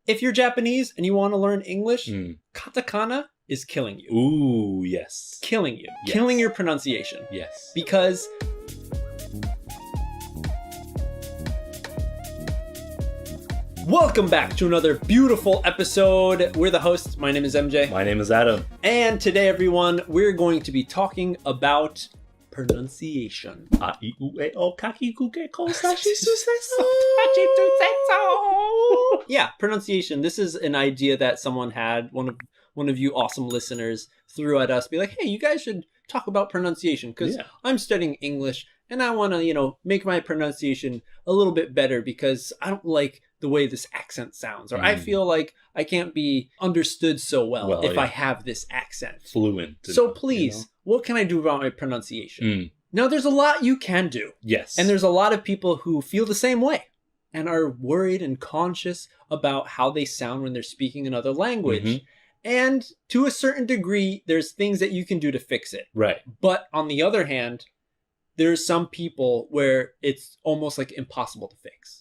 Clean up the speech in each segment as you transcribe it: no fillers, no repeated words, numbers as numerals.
If you're Japanese and you want to learn English, katakana is killing you. Ooh, yes. Killing you. Yes. Killing your pronunciation. Yes. Because welcome back to another beautiful episode. We're the hosts. My name is MJ. My name is Adam. And today, everyone, we're going to be talking about pronunciation. Yeah, pronunciation. This is an idea that someone had, one of you awesome listeners threw at us, be like, hey, you guys should talk about pronunciation because I'm studying English and I want to, make my pronunciation a little bit better because I don't like the way this accent sounds, or I feel like I can't be understood so well if I have this accent. Fluent. So please, what can I do about my pronunciation? Now, there's a lot you can do. Yes. And there's a lot of people who feel the same way and are worried and conscious about how they sound when they're speaking another language. And to a certain degree, there's things that you can do to fix it. Right. But on the other hand, there's some people where it's almost like impossible to fix.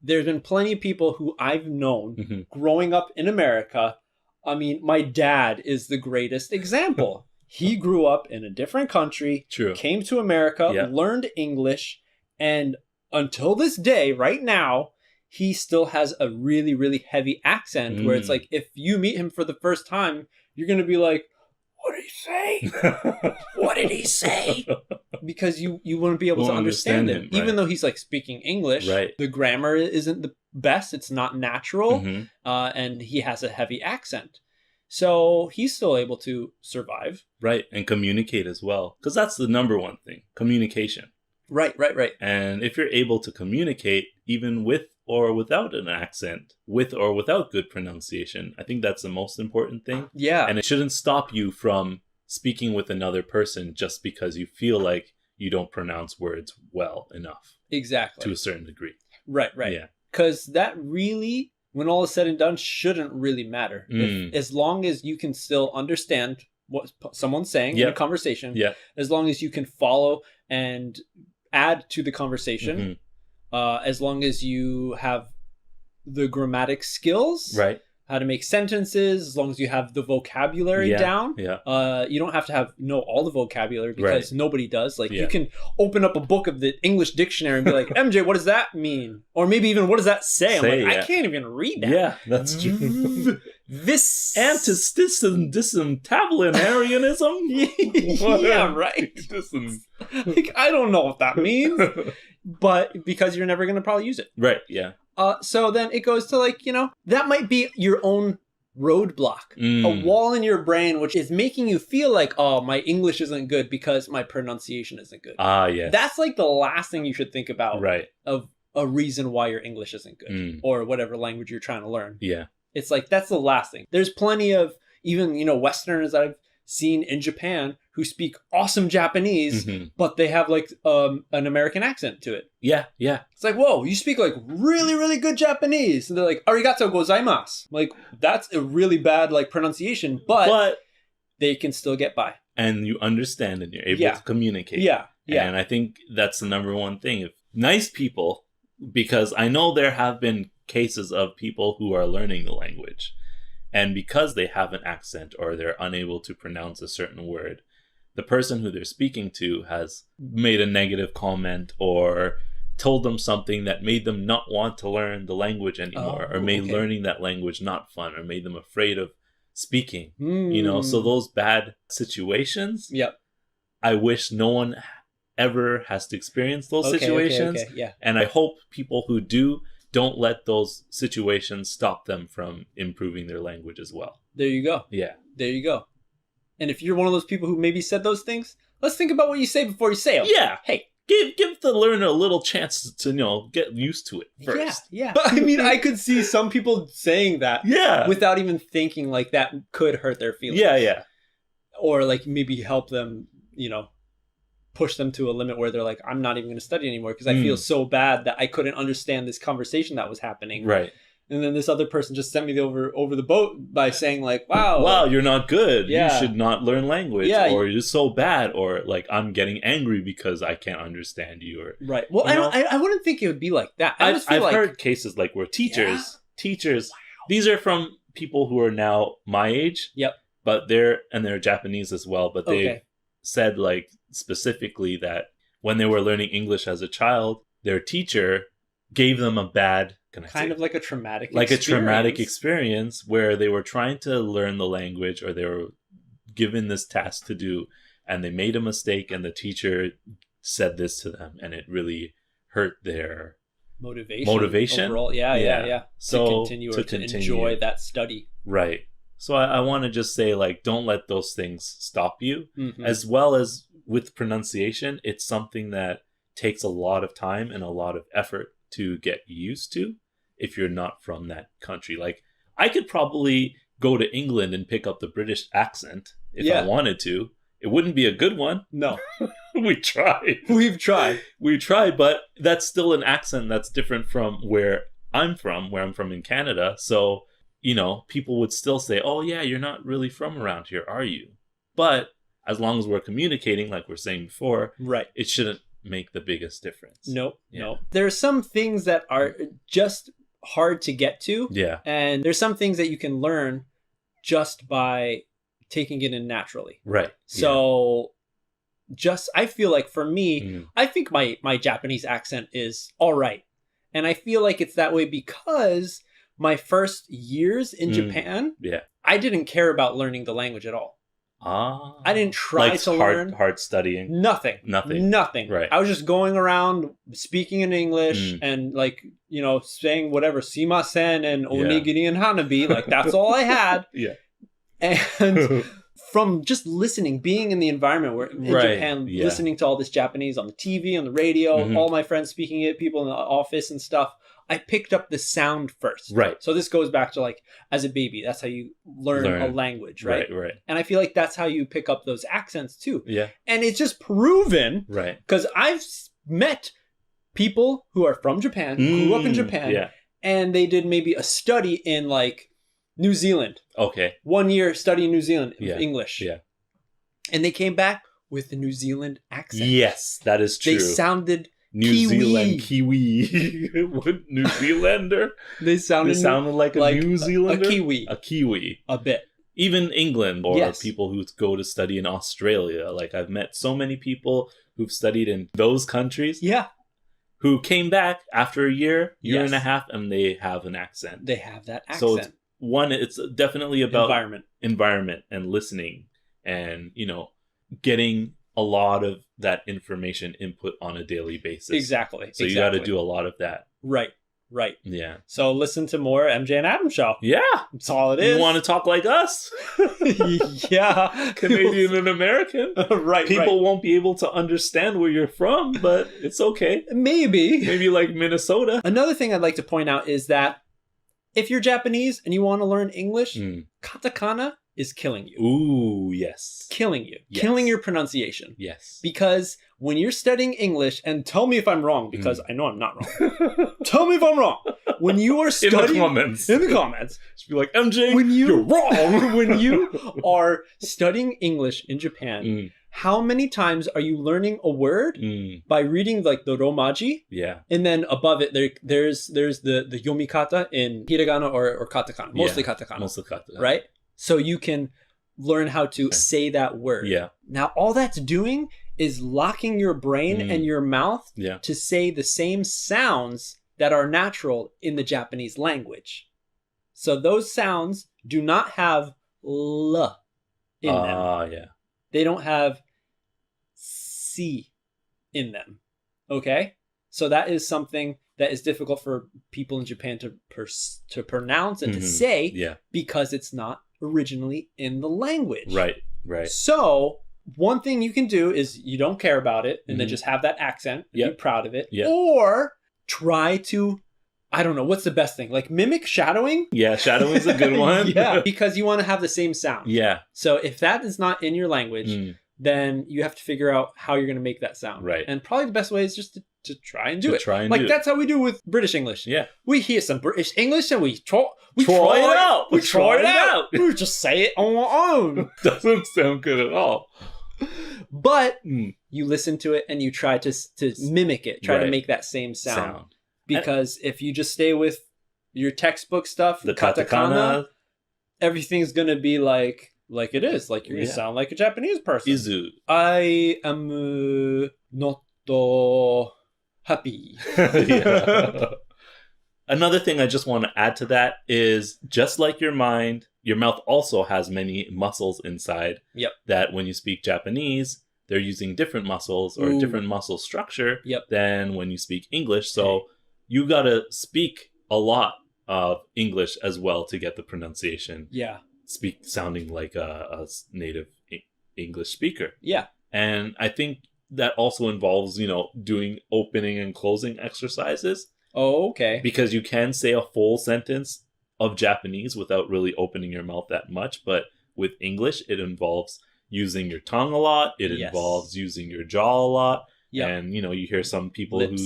There's been plenty of people who I've known growing up in America. I mean, my dad is the greatest example. He grew up in a different country, came to America, learned English, and until this day, right now, he still has a really, really heavy accent where it's like, if you meet him for the first time, you're going to be like, what did he say? What did he say? Because you wouldn't be able to understand him. Even though he's like speaking English, the grammar isn't the best. It's not natural. And he has a heavy accent. So he's still able to survive. Right. And communicate as well. Because that's the number one thing. Communication. Right. And if you're able to communicate even with or without an accent, with or without good pronunciation, I think that's the most important thing. Yeah. And it shouldn't stop you from speaking with another person just because you feel like you don't pronounce words well enough. Exactly. To a certain degree. Right. Yeah. Because that really, when all is said and done, shouldn't really matter. As long as you can still understand what someone's saying in a conversation, as long as you can follow and add to the conversation, as long as you have the grammatic skills, how to make sentences, as long as you have the vocabulary down. You don't have to know all the vocabulary because nobody does. Like you can open up a book of the English dictionary and be like, MJ, what does that mean? Or maybe even, what does that say? I'm like, I can't even read that. Yeah, that's true. This antistism-tablonarianism? Yeah, right. Like, I don't know what that means. But because you're never going to probably use it. Right, yeah. So then it goes to like, that might be your own roadblock. A wall in your brain which is making you feel like, oh, my English isn't good because my pronunciation isn't good. Yes. That's like the last thing you should think about. Right. Of a reason why your English isn't good. Or whatever language you're trying to learn. Yeah. It's like, that's the last thing. There's plenty of even, Westerners that I've seen in Japan who speak awesome Japanese, but they have like an American accent to it. Yeah. It's like, whoa, you speak like really, really good Japanese. And they're like, arigatou gozaimasu. Like, that's a really bad like pronunciation, but they can still get by. And you understand and you're able to communicate. Yeah. And I think that's the number one thing. If nice people, because I know there have been cases of people who are learning the language, and because they have an accent or they're unable to pronounce a certain word, the person who they're speaking to has made a negative comment or told them something that made them not want to learn the language anymore, or made learning that language not fun, or made them afraid of speaking. So those bad situations, I wish no one ever has to experience those situations. And I hope people who don't let those situations stop them from improving their language as well. There you go. Yeah. There you go. And if you're one of those people who maybe said those things, let's think about what you say before you say them. Yeah. Hey, give the learner a little chance to, get used to it first. Yeah. But I mean, I could see some people saying that without even thinking like that could hurt their feelings. Yeah. Or like maybe help them, push them to a limit where they're like, I'm not even going to study anymore because I feel so bad that I couldn't understand this conversation that was happening. Right. And then this other person just sent me over the boat by saying like, wow, you're not good. Yeah. You should not learn language. Yeah, or you're so bad. Or like, I'm getting angry because I can't understand you. Or right. Well, I wouldn't think it would be like that. I've heard cases like where teachers, these are from people who are now my age. Yep. But they're Japanese as well. But they said like specifically that when they were learning English as a child, their teacher gave them a bad kind of like a traumatic experience where they were trying to learn the language, or they were given this task to do, and they made a mistake, and the teacher said this to them, and it really hurt their motivation overall. Yeah. So to continue. Enjoy that study. Right. So I want to just say, like, don't let those things stop you. As well as with pronunciation, it's something that takes a lot of time and a lot of effort to get used to if you're not from that country. Like, I could probably go to England and pick up the British accent if I wanted to. It wouldn't be a good one. No. We've tried, but that's still an accent that's different from where I'm from in Canada. So, you know, people would still say, oh yeah, you're not really from around here, are you? But as long as we're communicating, like we're saying before, right, it shouldn't make the biggest difference. No. There are some things that are just hard to get to. Yeah. And there's some things that you can learn just by taking it in naturally. Right. So I feel like for me, I think my Japanese accent is all right. And I feel like it's that way because my first years in Japan, I didn't care about learning the language at all. I didn't try to learn. Hard studying. Nothing. Right. I was just going around speaking in English and like, you know, saying whatever, simasen and onigiri and hanabi. Like that's all I had. Yeah. And from just listening, being in the environment where in Japan, listening to all this Japanese on the TV, on the radio, all my friends speaking it, people in the office and stuff, I picked up the sound first. Right. So this goes back to like, as a baby, that's how you learn a language, right? Right. And I feel like that's how you pick up those accents too. Yeah. And it's just proven. Right. Because I've met people who are from Japan, grew up in Japan, and they did maybe a study in like New Zealand. Okay. 1 year study in New Zealand, English. Yeah. And they came back with the New Zealand accent. Yes, that is true. They sounded Kiwi. What, New Zealander? They sounded like a New Zealander? A Kiwi. A bit. Even England, or people who go to study in Australia. Like, I've met so many people who've studied in those countries. Yeah. Who came back after a year and a half, and they have an accent. They have that accent. So it's definitely about environment and listening and, you know, getting a lot of that information input on a daily basis. Exactly. So you got to do a lot of that. Right. Yeah. So listen to more MJ and Adam show. Yeah. That's all it is. You want to talk like us? Yeah. Canadian and American. Right. People won't be able to understand where you're from, but it's okay. Maybe like Minnesota. Another thing I'd like to point out is that if you're Japanese and you want to learn English, katakana is killing you. Ooh, yes. Killing you. Yes. Killing your pronunciation. Yes. Because when you're studying English, and tell me if I'm wrong, because I know I'm not wrong. Tell me if I'm wrong. When you are studying... In the comments. Just be like, MJ, you're wrong. When you are studying English in Japan, how many times are you learning a word by reading like the romaji? Yeah. And then above it, there's the yomikata in hiragana or katakana. Mostly katakana. Right? So you can learn how to say that word. Yeah. Now, all that's doing is locking your brain and your mouth to say the same sounds that are natural in the Japanese language. So those sounds do not have L in them. Yeah. They don't have C in them. Okay? So that is something that is difficult for people in Japan to pronounce and to say because it's not originally in the language. Right. So one thing you can do is you don't care about it and then just have that accent and be proud of it. Yep. Or try to, I don't know, what's the best thing? Like mimic shadowing? Yeah, shadowing's a good one. Yeah, because you want to have the same sound. Yeah. So if that is not in your language, then you have to figure out how you're going to make that sound. Right. And probably the best way is just try and do it. That's how we do with British English. Yeah. We hear some British English and we try it out. We try it out. We just say it on our own. Doesn't sound good at all. But you listen to it and you try to mimic it. Try to make that same sound. Because if you just stay with your textbook stuff, the katakana, everything's going to be like it is. Like you're going to sound like a Japanese person. Izu. I am not happy. Another thing I just want to add to that is just like your mind, your mouth also has many muscles inside. Yep. That when you speak Japanese, they're using different muscles or a different muscle structure than when you speak English. So you got to speak a lot of English as well to get the pronunciation. Yeah. Sounding like a native English speaker. Yeah. And I think that also involves, doing opening and closing exercises. Oh, okay. Because you can say a full sentence of Japanese without really opening your mouth that much. But with English, it involves using your tongue a lot. It involves using your jaw a lot. Yep. And, you hear some people who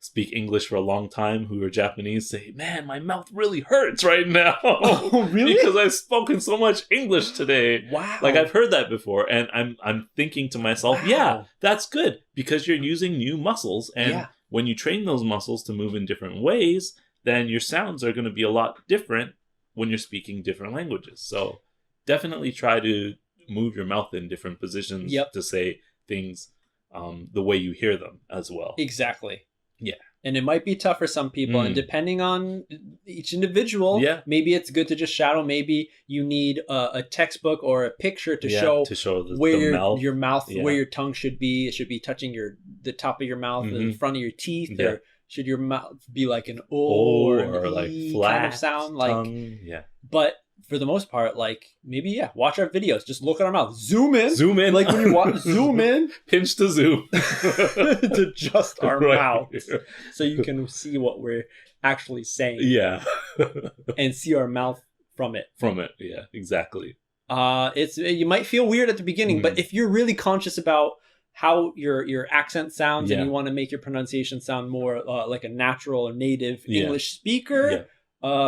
speak English for a long time who are Japanese say, man, my mouth really hurts right now. Oh, really? Because I've spoken so much English today. Wow. Like I've heard that before. And I'm thinking to myself, yeah, that's good because you're using new muscles. And when you train those muscles to move in different ways, then your sounds are going to be a lot different when you're speaking different languages. So definitely try to move your mouth in different positions to say things the way you hear them as well. Exactly. Yeah. And it might be tough for some people. And depending on each individual, maybe it's good to just shadow. Maybe you need a textbook or a picture to show where your mouth, where your tongue should be. It should be touching the top of your mouth, the front of your teeth. Yeah. Or should your mouth be like an O or an like E flat kind of sound? Tongue. But for the most part, maybe watch our videos. Just look at our mouth. Zoom in. Like when you watch, zoom in. Pinch to zoom. To just our mouth. So you can see what we're actually saying. Yeah. And see our mouth from it. Yeah, exactly. You might feel weird at the beginning, but if you're really conscious about how your accent sounds and you want to make your pronunciation sound more like a natural or native English speaker,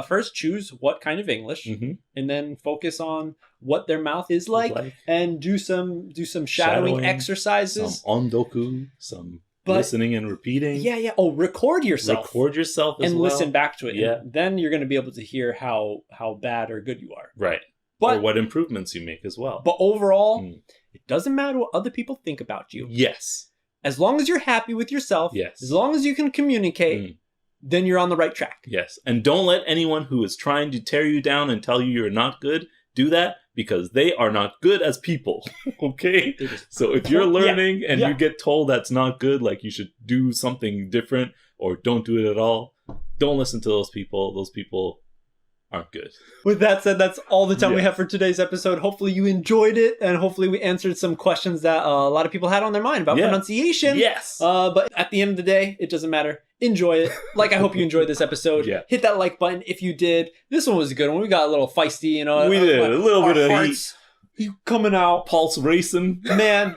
first choose what kind of English, and then focus on what their mouth is like, and do some shadowing exercises, some ondoku, some listening and repeating. Yeah. Oh, record yourself as and well. Listen back to it. Yeah. And then you're going to be able to hear how bad or good you are. Right. Or what improvements you make as well. But overall, it doesn't matter what other people think about you. Yes. As long as you're happy with yourself. Yes. As long as you can communicate. Then you're on the right track. Yes. And don't let anyone who is trying to tear you down and tell you you're not good do that, because they are not good as people. Okay? So if you're learning and you get told that's not good, like you should do something different or don't do it at all, don't listen to those people. Those people aren't good. With that said, that's all the time we have for today's episode. Hopefully you enjoyed it, and hopefully we answered some questions that a lot of people had on their mind about pronunciation. Yes. But at the end of the day, it doesn't matter. Enjoy it. Like I hope you enjoyed this episode. Hit that like button if you did. This one was a good one. We got a little feisty, We did a little bit of heat coming out. Pulse racing. Man,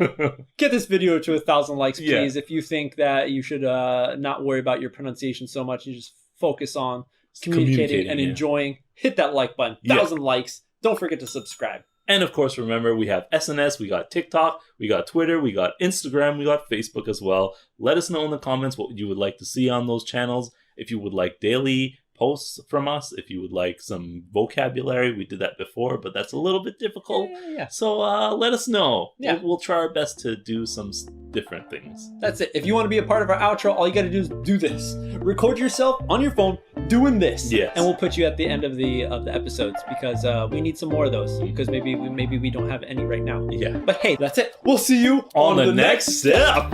get this video to 1,000 likes, please. If you think that you should not worry about your pronunciation so much, you just focus on communicating and enjoying. Hit that like button. 1,000 likes. Don't forget to subscribe. And of course, remember, we have SNS, we got TikTok, we got Twitter, we got Instagram, we got Facebook as well. Let us know in the comments what you would like to see on those channels. If you would like daily posts from us, if you would like some vocabulary, we did that before, but that's a little bit difficult. So let us know. We'll try our best to do some different things. That's it. If you want to be a part of our outro, all you got to do is do this. Record yourself on your phone doing this. Yes. And we'll put you at the end of the episodes, because we need some more of those, because maybe we don't have any right now. Yeah. But hey, that's it. We'll see you on the next step.